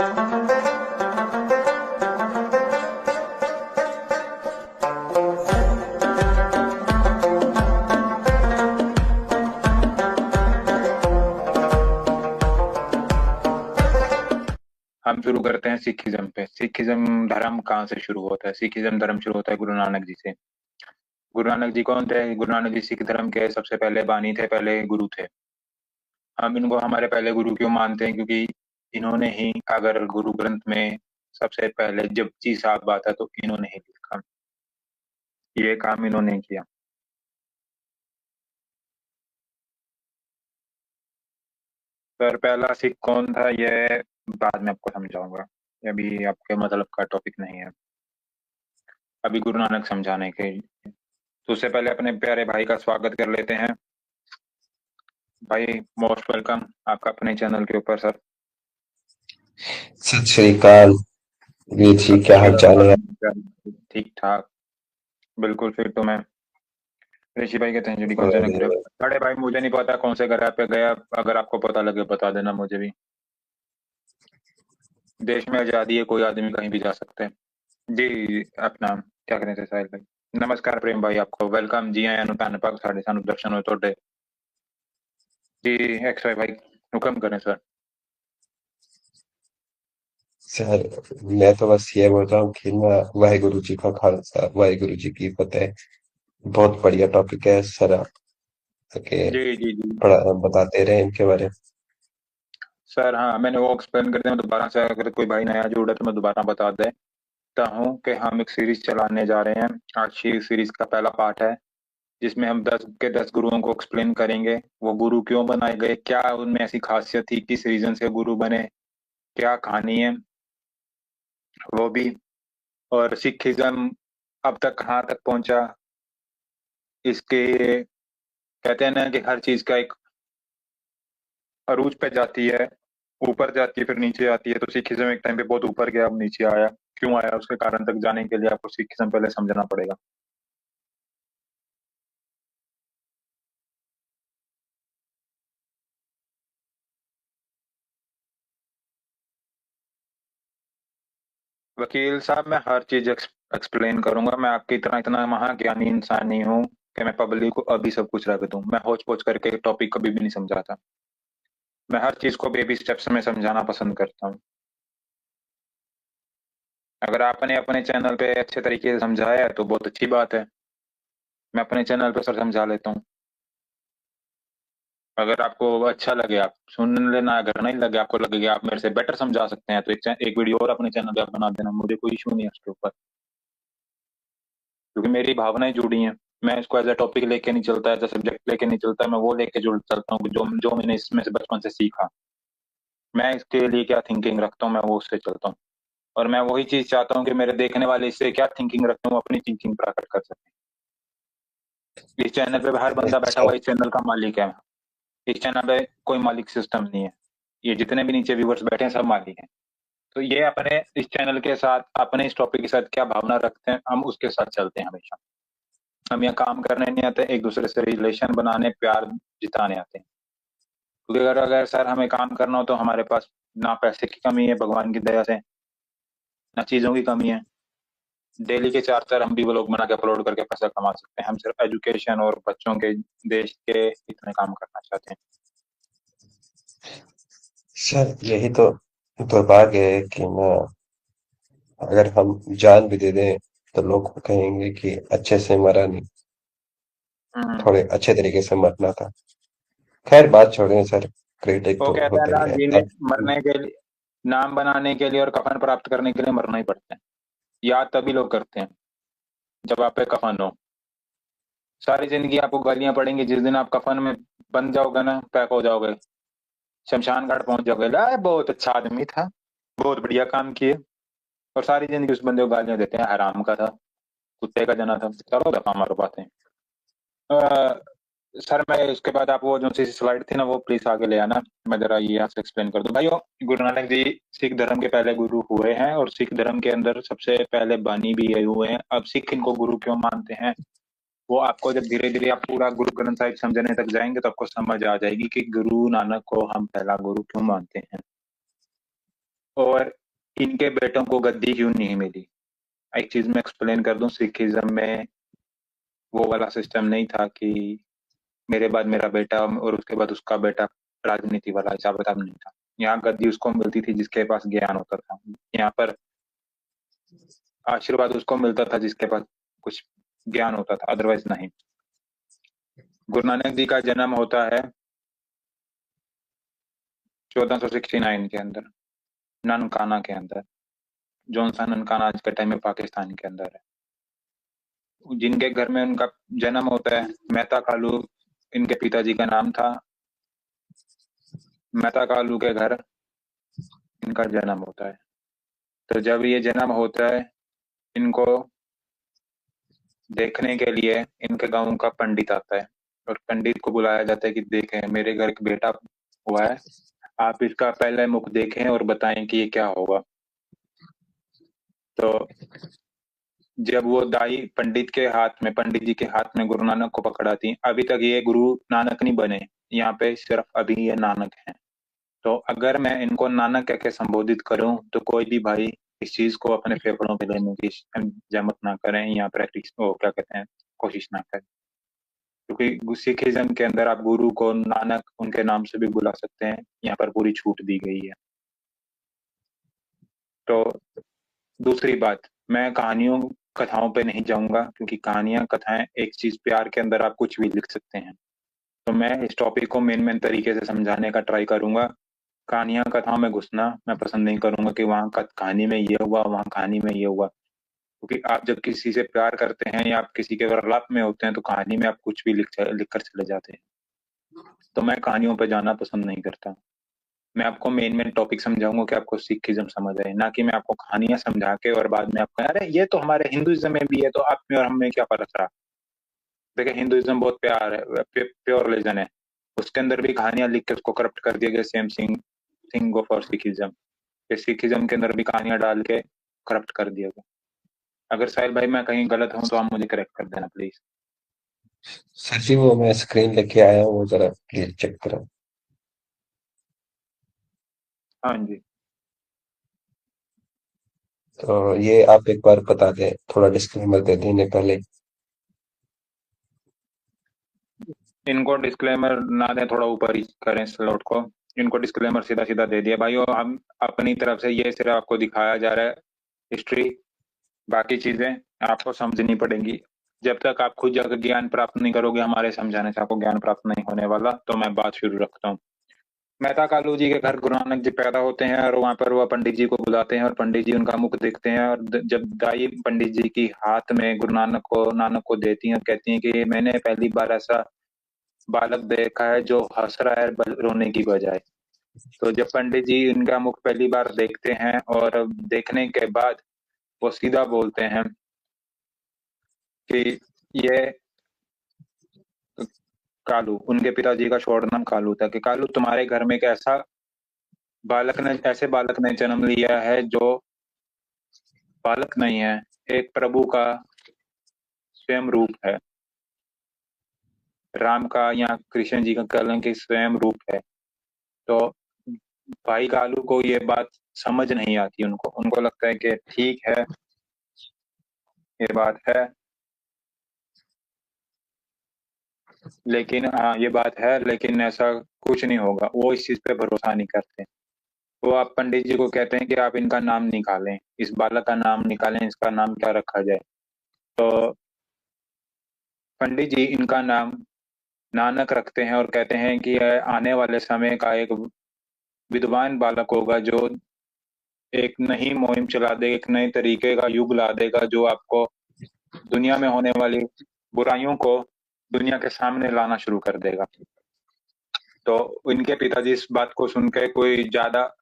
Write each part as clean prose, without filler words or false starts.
हम शुरू करते हैं सिखिज्म पे। सिखिज्म धर्म कहाँ से शुरू होता है? सिखिज्म धर्म शुरू होता है गुरु नानक जी से। गुरु नानक जी कौन थे? गुरु नानक जी सिख धर्म के सबसे पहले बानी थे, पहले गुरु थे। हम इनको हमारे पहले गुरु क्यों मानते हैं? क्योंकि इन्होंने ही, अगर गुरु ग्रंथ में सबसे पहले जपजी साहब आता तो इन्होंने ही लिखा, ये काम इन्होंने किया। पर पहला सिख कौन था ये बाद में आपको समझाऊंगा, ये अभी आपके मतलब का टॉपिक नहीं है। अभी गुरु नानक समझाने के, तो उससे पहले अपने प्यारे भाई का स्वागत कर लेते हैं। भाई मोस्ट वेलकम आपका अपने चैनल के ऊपर सर। सत श्री अकाल वीर जी, क्या हाल चाल है? ठीक ठाक, बिल्कुल फिट तो मैं। ऋषि भाई कहते हैं जुड़ी कौन से नगरे? बड़े भाई मुझे नहीं पता कौन से ग्रह पे गया, अगर आपको पता लगे बता देना मुझे भी। देश में आजादी है, कोई आदमी कहीं भी जा सकता है जी। अपना क्या करें थे साहिल भाई? नमस्कार प्रेम भाई, आपको वेलकम जी। आया भैन पाक साढ़े सानू दर्शन हो तोड़े जी। एक्स वाई भाई हुक्म करें सर। सर, मैं तो बस ये बोल रहा हूँ कि ना, वाहेगुरु जी का खालसा वाहेगुरु जी की फतेह। बहुत बढ़िया टॉपिक है सर, आके जी जी जी पढ़ा बताते रहे इनके बारे में। सर। हाँ, मैंने वो एक्सप्लेन कर दिया। मैं दोबारा से, अगर कोई भाई नया जुड़ा तो मैं दोबारा बता देता हूँ कि हम एक सीरीज चलाने जा रहे हैं। आज की सीरीज का पहला पार्ट है, जिसमें हम 10 के 10 गुरुओं को एक्सप्लेन करेंगे। वो गुरु क्यों बनाए गए, क्या उनमें ऐसी खासियत थी, किस रीजन से गुरु बने, क्या कहानी है वो भी। और सिखिज्म अब तक कहाँ तक पहुंचा, इसके कहते हैं ना कि हर चीज का एक अरूज पे जाती है, ऊपर जाती है फिर नीचे आती है। तो सिखिज्म एक टाइम पे बहुत ऊपर गया, अब नीचे आया। क्यों आया, उसके कारण तक जाने के लिए आपको सिखिज्म पहले समझना पड़ेगा। वकील साहब, मैं हर चीज एक्सप्लेन करूंगा। मैं आपकी तरह इतना महाज्ञानी इंसान नहीं हूँ कि मैं पब्लिक को अभी सब कुछ रख दूं। मैं होच पोच करके टॉपिक कभी भी नहीं समझाता। मैं हर चीज को बेबी स्टेप्स में समझाना पसंद करता हूँ। अगर आपने अपने चैनल पे अच्छे तरीके से समझाया है तो बहुत अच्छी बात है। मैं अपने चैनल पे सर समझा लेता हूँ। अगर आपको अच्छा लगे आप सुन लेना, अगर नहीं लगे, आपको लगे कि आप मेरे से बेटर समझा सकते हैं, तो एक वीडियो और अपने चैनल पे आप बना देना, मुझे कोई इशू नहीं है उसके ऊपर। क्योंकि मेरी भावनाएं जुड़ी हैं। मैं इसको एज ए टॉपिक लेके नहीं चलता, एज ए सब्जेक्ट लेके नहीं चलता। मैं वो लेके जुड़ चलता हूँ जो जो मैंने इसमें से बचपन से सीखा। मैं इसके लिए क्या थिंकिंग रखता हूँ, मैं वो उससे चलता हूँ। और मैं वही चीज चाहता हूँ कि मेरे देखने वाले इससे क्या थिंकिंग रखते हैं, वो अपनी थिंकिंग प्रकट कर सके। इस चैनल पे हर बंदा बैठा सर, हुआ इस चैनल का मालिक है। इस चैनल पे कोई मालिक सिस्टम नहीं है। ये जितने भी नीचे व्यूवर्स बैठे हैं सब मालिक हैं। तो ये अपने इस चैनल के साथ, अपने इस टॉपिक के साथ क्या भावना रखते हैं, हम उसके साथ चलते हैं हमेशा। हम यहाँ काम करने नहीं आते, एक दूसरे से रिलेशन बनाने, प्यार जिताने आते हैं। क्योंकि अगर अगर सर हमें काम करना हो तो हमारे पास ना पैसे की कमी है भगवान की दया से, ना चीजों की कमी है। डेली के 4 4 हम भी व्लॉग बना के अपलोड करके पैसा कमा सकते हैं। हम सिर्फ एजुकेशन और बच्चों के, देश के इतने काम करना चाहते हैं। सर यही तो दुर्भाग्य है कि ना, अगर हम जान भी दे दें तो लोग कहेंगे कि अच्छे से मरा नहीं, हम्म। थोड़े अच्छे तरीके से मरना था। खैर, बात छोड़ें सर, क्रिटिक वो तो कहता है होते ना, ही है जीने अब। मरने के लिए, नाम बनाने के लिए और कफन प्राप्त करने के लिए मरना ही पड़ता है। याद तभी लोग करते हैं जब आप पे कफन हो। सारी जिंदगी आपको गालियां पड़ेंगी, जिस दिन आप कफन में बन जाओगे ना, पैक हो जाओगे, शमशान घाट पहुंच जाओगे, ला बहुत अच्छा आदमी था, बहुत बढ़िया काम किए। और सारी जिंदगी उस बंदे को गालियां देते हैं, हराम का था, कुत्ते का जना था। चलो दफा मारो बातें। सर मैं उसके बाद आप वो जो सी स्लाइड थी ना, वो प्लीज आगे ले आना। मैं जरा ये यहाँ से एक्सप्लेन कर दूं भाइयों। गुरु नानक जी सिख धर्म के पहले गुरु हुए हैं, और सिख धर्म के अंदर सबसे पहले बानी भी ये हुए हैं। अब सिख इनको गुरु क्यों मानते हैं, वो आपको जब धीरे धीरे आप पूरा गुरु ग्रंथ साहिब समझने तक जाएंगे तो आपको समझ आ जाएगी कि गुरु नानक को हम पहला गुरु क्यों मानते हैं। और इनके बेटों को गद्दी क्यों नहीं मिली? एक चीज मैं एक्सप्लेन कर दूं, सिखिज्म में वो वाला सिस्टम नहीं था कि मेरे बाद मेरा बेटा और उसके बाद उसका बेटा, राजनीति वाला हिसाब किताब नहीं था। यहाँ गद्दी उसको मिलती थी जिसके पास ज्ञान होता था। यहाँ पर आशीर्वाद उसको मिलता था जिसके पास कुछ ज्ञान होता था, अदरवाइज नहीं। गुरु नानक जी का जन्म होता है 1469 के अंदर, ननकाना के अंदर, जौन सा ननकाना आज के टाइम में पाकिस्तान के अंदर है। जिनके घर में उनका जन्म होता है, मेहता कालू इनके पिताजी का नाम था। मेहता कालू के घर इनका जन्म होता है। तो जब ये जन्म होता है, इनको देखने के लिए इनके गांव का पंडित आता है और पंडित को बुलाया जाता है कि देखें मेरे घर एक बेटा हुआ है, आप इसका पहले मुख देखें और बताएं कि ये क्या होगा। तो जब वो दाई पंडित के हाथ में, पंडित जी के हाथ में गुरु नानक को पकड़ाती, अभी तक ये गुरु नानक नहीं बने, यहाँ पे सिर्फ अभी ये नानक हैं। तो अगर मैं इनको नानक कह के संबोधित करूं तो कोई भी भाई इस चीज को अपने फेफड़ों पे लेने की जहमत ना करें या प्रैक्टिस, वो क्या कहते हैं, कोशिश ना करें। क्योंकि सिखिज्म के अंदर आप गुरु को नानक उनके नाम से भी बुला सकते हैं, यहाँ पर पूरी छूट दी गई है। तो दूसरी बात, मैं कहानियों कथाओं पे नहीं जाऊंगा, क्योंकि कहानियां कथाएं एक चीज, प्यार के अंदर आप कुछ भी लिख सकते हैं। तो मैं इस टॉपिक को मेन मेन तरीके से समझाने का ट्राई करूंगा। कहानियां कथाओं में घुसना मैं पसंद नहीं करूंगा कि वहाँ का कहानी में ये हुआ, वहाँ कहानी में ये हुआ। क्योंकि आप जब किसी से प्यार करते हैं या आप किसी के वार्तालाप में होते हैं तो कहानी में आप कुछ भी लिख कर चले जाते हैं। तो मैं कहानियों पर जाना पसंद नहीं करता। मैं आपको मेन मेन टॉपिक समझाऊंगा कि आपको सिखिज्म समझ आए, ना कि मैं आपको कहानियां समझा के और बाद में आपको अरे ये तो हमारे हिंदुइज्म में भी है तो आप में और हम में क्या फर्क रहा। देखिए हिंदुइज्म बहुत प्यार है, प्योर रिलीजन है, उसके अंदर भी कहानियां लिख के उसको करप्ट कर दिया गया। Same thing go for Sikhism, Sikhism के अंदर भी कहानियां डाल के करप्ट कर दिया गया। अगर साहिल भाई मैं कहीं गलत हूं तो आप मुझे करेक्ट कर देना प्लीज। सर जी वो मैं स्क्रीन लेके आया हूँ, वो जरा प्लीज चेक करो। हाँ जी। तो ये आप एक बार बता दें, थोड़ा डिस्क्लेमर दे दें इन्हें पहले। इनको डिस्क्लेमर ना दें, थोड़ा ऊपर ही करें स्लॉट को। इनको डिस्क्लेमर सीधा सीधा दे दिया भाइयों, हम अपनी तरफ से ये सिर्फ आपको दिखाया जा रहा है हिस्ट्री, बाकी चीजें आपको समझनी पड़ेंगी। जब तक आप खुद जाकर ज्ञान प्राप्त नहीं करोगे, हमारे समझाने से आपको ज्ञान प्राप्त नहीं होने वाला। तो मैं बात शुरू रखता हूँ। मेहता कालू जी के घर गुरु नानक जी पैदा होते हैं और वहां पर वह पंडित जी को बुलाते हैं और पंडित जी उनका मुख देखते हैं। और जब दाई पंडित जी की हाथ में गुरु नानक को देती हैं और कहती हैं कि मैंने पहली बार ऐसा बालक देखा है जो हंस रहा है रोने की बजाय। तो जब पंडित जी इनका मुख पहली बार देखते हैं और देखने के बाद वो सीधा बोलते हैं कि ये कालू, उनके पिताजी का शॉर्ट नाम कालू था, कि कालू तुम्हारे घर में एक ऐसे बालक ने जन्म लिया है जो बालक नहीं है, एक प्रभु का स्वयं रूप है, राम का या कृष्ण जी का कलंक के स्वयं रूप है। तो भाई कालू को ये बात समझ नहीं आती, उनको उनको लगता है कि ठीक है ये बात है, लेकिन हाँ ये बात है लेकिन ऐसा कुछ नहीं होगा। वो इस चीज पे भरोसा नहीं करते। वो आप पंडित जी को कहते हैं कि आप इनका नाम निकालें, इस बालक का नाम निकालें, इसका नाम क्या रखा जाए। तो पंडित जी इनका नाम नानक रखते हैं और कहते हैं कि यह आने वाले समय का एक विद्वान बालक होगा जो एक नई मुहिम चला देगा, एक नए तरीके का युग ला देगा जो आपको दुनिया में होने वाली बुराइयों को दुनिया के सामने लाना शुरू कर देगा। तो इनके पिताजी इस बात को सुन के कोई ज्यादा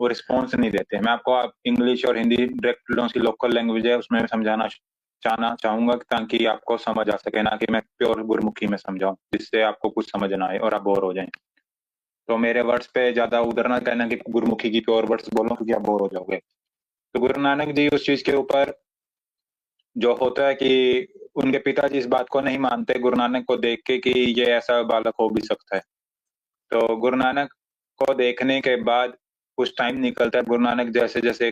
वो रिस्पॉन्स नहीं देते। मैं आपको आप इंग्लिश और हिंदी डायरेक्ट की लोकल लैंग्वेज है उसमें समझाना चाहूंगा ताकि आपको समझ आ सके, ना कि मैं प्योर गुरमुखी में समझाऊं जिससे आपको कुछ समझ ना आए और आप बोर हो जाएं। तो मेरे वर्ड्स पे ज्यादा उधर ना कहना कि गुरमुखी की प्योर वर्ड्स बोलो क्योंकि आप बोर हो जाओगे। तो गुरु नानक जी उस चीज के ऊपर जो होता है कि उनके पिताजी इस बात को नहीं मानते गुरु नानक को देख के कि ये ऐसा बालक हो भी सकता है। तो गुरु नानक को देखने के बाद कुछ टाइम निकलता है, गुरु नानक जैसे जैसे